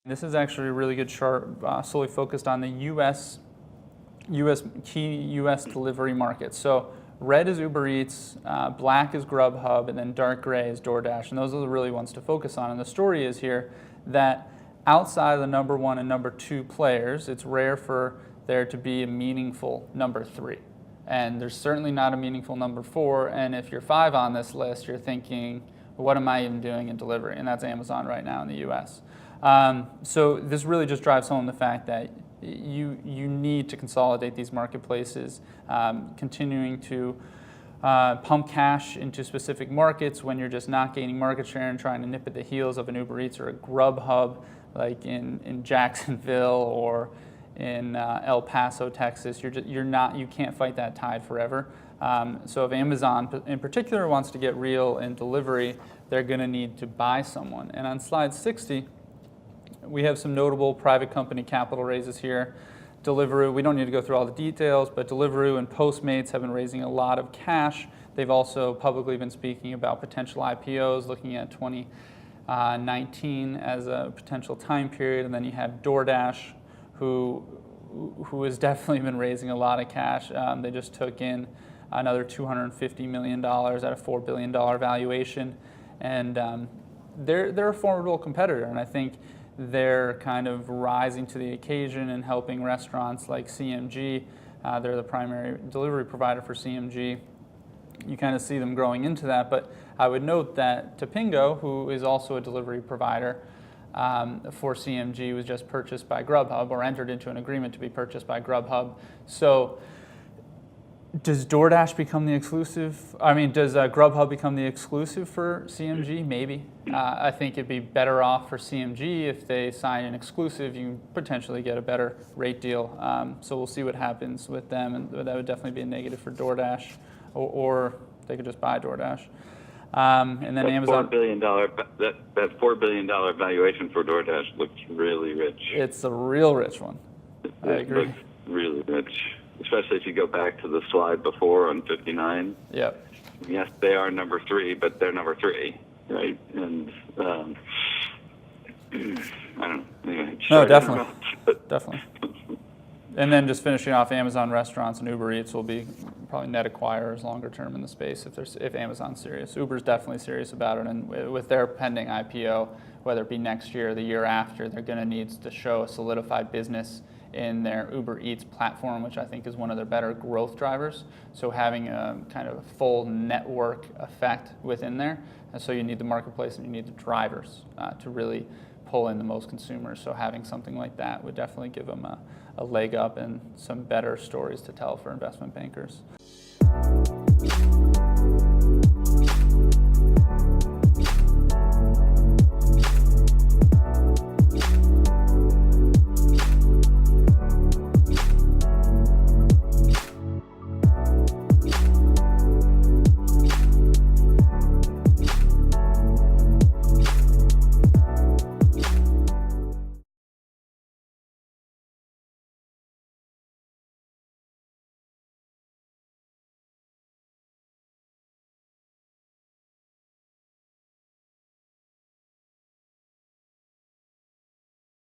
This is actually a really good chart solely focused on the key U.S. delivery markets. So red is Uber Eats, black is GrubHub, and then dark gray is DoorDash. And those are the really ones to focus on. And the story is here that outside of the number 1 and number 2 players, it's rare for there to be a meaningful number 3. And there's certainly not a meaningful number 4. And if you're 5 on this list, you're thinking, what am I even doing in delivery? And that's Amazon right now in the U.S. So this really just drives home the fact that you need to consolidate these marketplaces, continuing to pump cash into specific markets when you're just not gaining market share and trying to nip at the heels of an Uber Eats or a GrubHub like in Jacksonville or in El Paso, Texas. You can't fight that tide forever. So if Amazon in particular wants to get real in delivery, they're going to need to buy someone. And on slide 60, we have some notable private company capital raises here. Deliveroo, we don't need to go through all the details, but Deliveroo and Postmates have been raising a lot of cash. They've also publicly been speaking about potential IPOs, looking at 2019 as a potential time period. And then you have DoorDash, who has definitely been raising a lot of cash. They just took in another $250 million at a $4 billion valuation. And they're a formidable competitor, and I think they're kind of rising to the occasion and helping restaurants like CMG. They're the primary delivery provider for CMG. You kind of see them growing into that, but I would note that Topingo, who is also a delivery provider for CMG, was just purchased by GrubHub, or entered into an agreement to be purchased by GrubHub. So does DoorDash become the exclusive? I mean, does GrubHub become the exclusive for CMG? Maybe. I think it'd be better off for CMG if they sign an exclusive. You potentially get a better rate deal. So we'll see what happens with them, and that would definitely be a negative for DoorDash, or they could just buy DoorDash. And then that Amazon. That $4 billion valuation for DoorDash looks really rich. It's a real rich one. I agree. Looks really rich. Especially if you go back to the slide before on 59. Yep. Yes, they are number 3, but they're number 3, right? And I don't know. Anyway, no, definitely, definitely. And then just finishing off, Amazon Restaurants and Uber Eats will be probably net acquirers longer term in the space if Amazon's serious. Uber's definitely serious about it, and with their pending IPO, whether it be next year or the year after, they're going to need to show a solidified business in their Uber Eats platform, which I think is one of their better growth drivers. So having a kind of full network effect within there. And so you need the marketplace and you need the drivers to really pull in the most consumers. So having something like that would definitely give them a leg up and some better stories to tell for investment bankers.